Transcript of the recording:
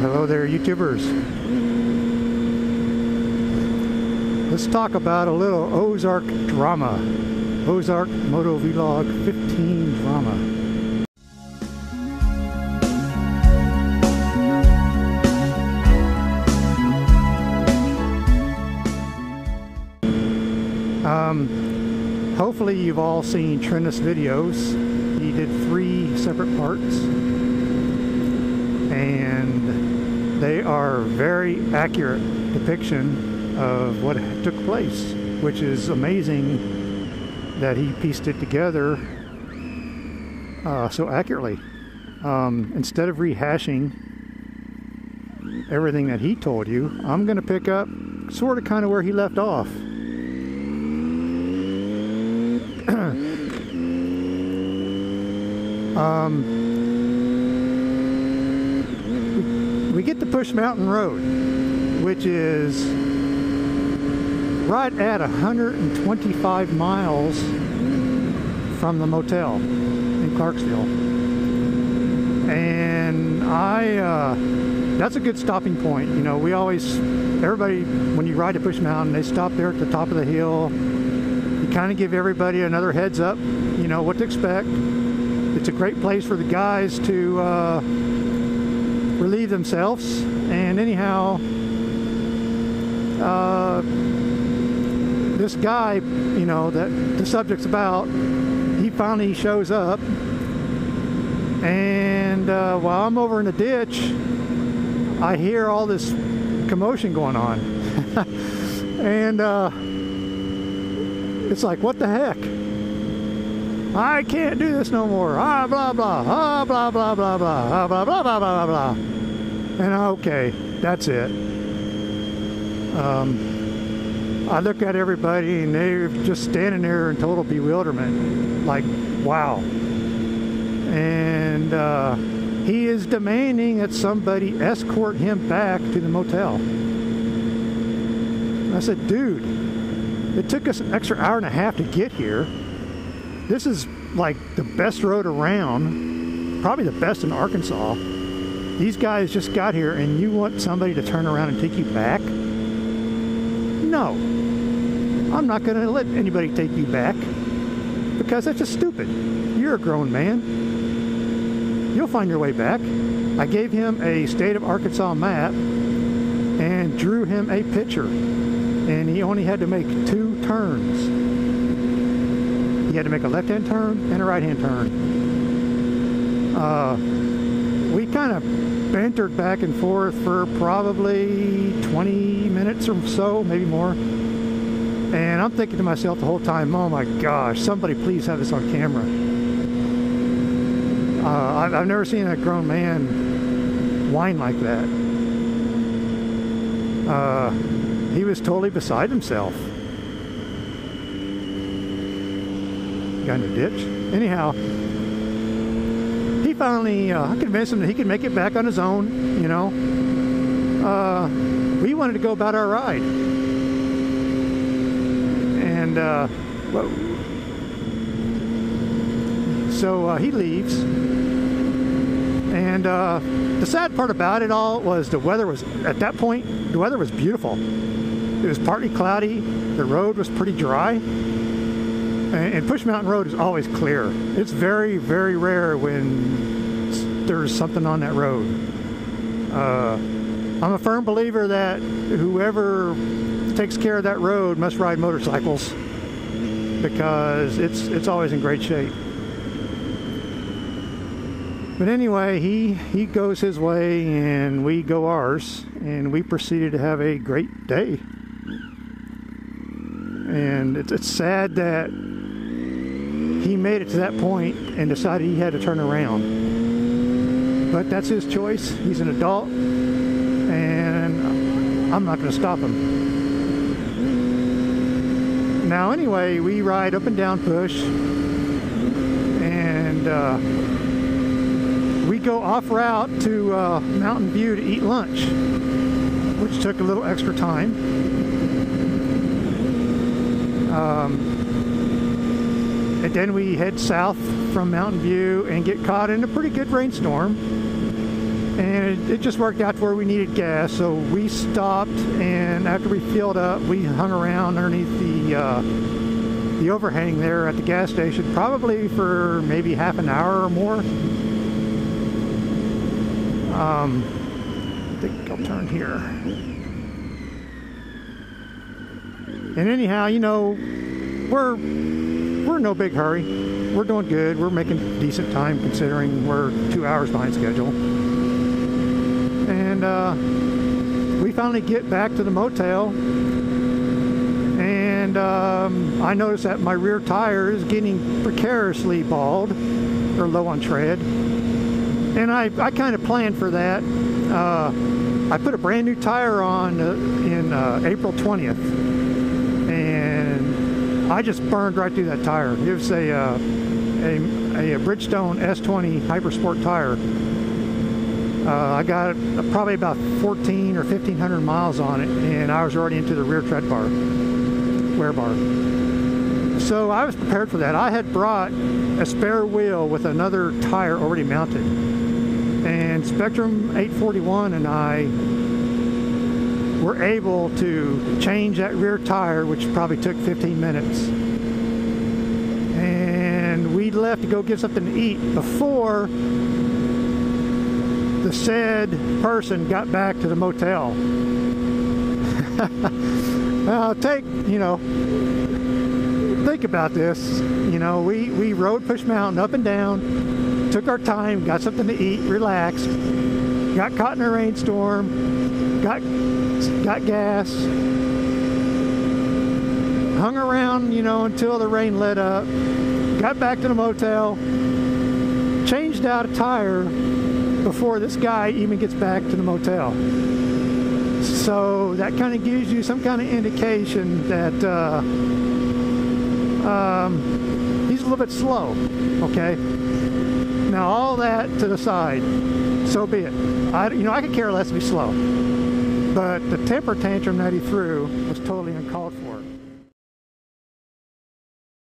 Hello there, YouTubers. Let's talk about a little Ozark drama. Ozark MotoVlog 15 drama. Hopefully you've all seen Trinith's videos. He did 3 separate parts, and they are very accurate depiction of what took place, which is amazing that he pieced it together so accurately. Instead of rehashing everything that he told you, I'm going to pick up sort of kind of where he left off. We get to Push Mountain Road, which is right at 125 miles from the motel in Clarksville. And that's a good stopping point. You know, everybody, when you ride to Push Mountain, they stop there at the top of the hill. You kind of give everybody another heads up, you know, what to expect. It's a great place for the guys to relieve themselves. And anyhow, this guy, you know, that the subject's about, he finally shows up. And while I'm over in the ditch, I hear all this commotion going on. And it's like, what the heck? I can't do this no more. Ah, blah, blah. Ah, blah, blah, blah, blah. Ah, blah, blah, blah, blah, blah. And okay, that's it. I look at everybody and they're just standing there in total bewilderment. Like, wow. And he is demanding that somebody escort him back to the motel. I said, dude, it took us an extra hour and a half to get here. This is like the best road around, probably the best in Arkansas. These guys just got here and you want somebody to turn around and take you back? No. I'm not going to let anybody take you back because that's just stupid. You're a grown man. You'll find your way back. I gave him a state of Arkansas map and drew him a picture, and he only had to make 2 turns. He had to make a left-hand turn and a right-hand turn. We kind of bantered back and forth for probably 20 minutes or so, maybe more. And I'm thinking to myself the whole time, oh my gosh, somebody please have this on camera. I've never seen a grown man whine like that. He was totally beside himself. Got in the ditch. Anyhow, he finally, I convinced him that he could make it back on his own, you know. We wanted to go about our ride. And, so he leaves. And the sad part about it all was the weather was, at that point, the weather was beautiful. It was partly cloudy. The road was pretty dry. And Push Mountain Road is always clear. It's very, very rare when there's something on that road. I'm a firm believer that whoever takes care of that road must ride motorcycles because it's always in great shape. But anyway, he goes his way and we go ours, and we proceeded to have a great day. And it's sad that he made it to that point and decided he had to turn around. But that's his choice. He's an adult, and I'm not going to stop him. Now anyway, we ride up and down Push, and we go off route to Mountain View to eat lunch, which took a little extra time. And then we head south from Mountain View and get caught in a pretty good rainstorm. And it just worked out to where we needed gas, so we stopped, and after we filled up, we hung around underneath the overhang there at the gas station, probably for maybe half an hour or more. I think I'll turn here. And anyhow, you know, we're in no big hurry. We're doing good. We're making decent time considering we're 2 hours behind schedule. And we finally get back to the motel, and I noticed that my rear tire is getting precariously bald or low on tread, and I kind of planned for that. I put a brand new tire on in April 20th, and I just burned right through that tire. It was a Bridgestone S20 Hypersport tire. I got probably about 14 or 1,500 miles on it, and I was already into the rear tread bar, wear bar. So I was prepared for that. I had brought a spare wheel with another tire already mounted, and Spectrum 841 and I were able to change that rear tire, which probably took 15 minutes. And we left to go get something to eat before the said person got back to the motel. Think about this. You know, we rode Push Mountain up and down, took our time, got something to eat, relaxed, got caught in a rainstorm, got gas, hung around, you know, until the rain let up, got back to the motel, changed out a tire before this guy even gets back to the motel. So that kind of gives you some kind of indication that he's a little bit slow, okay? Now all that to the side, so be it. I could care less if he's slow, but the temper tantrum that he threw was totally uncalled for.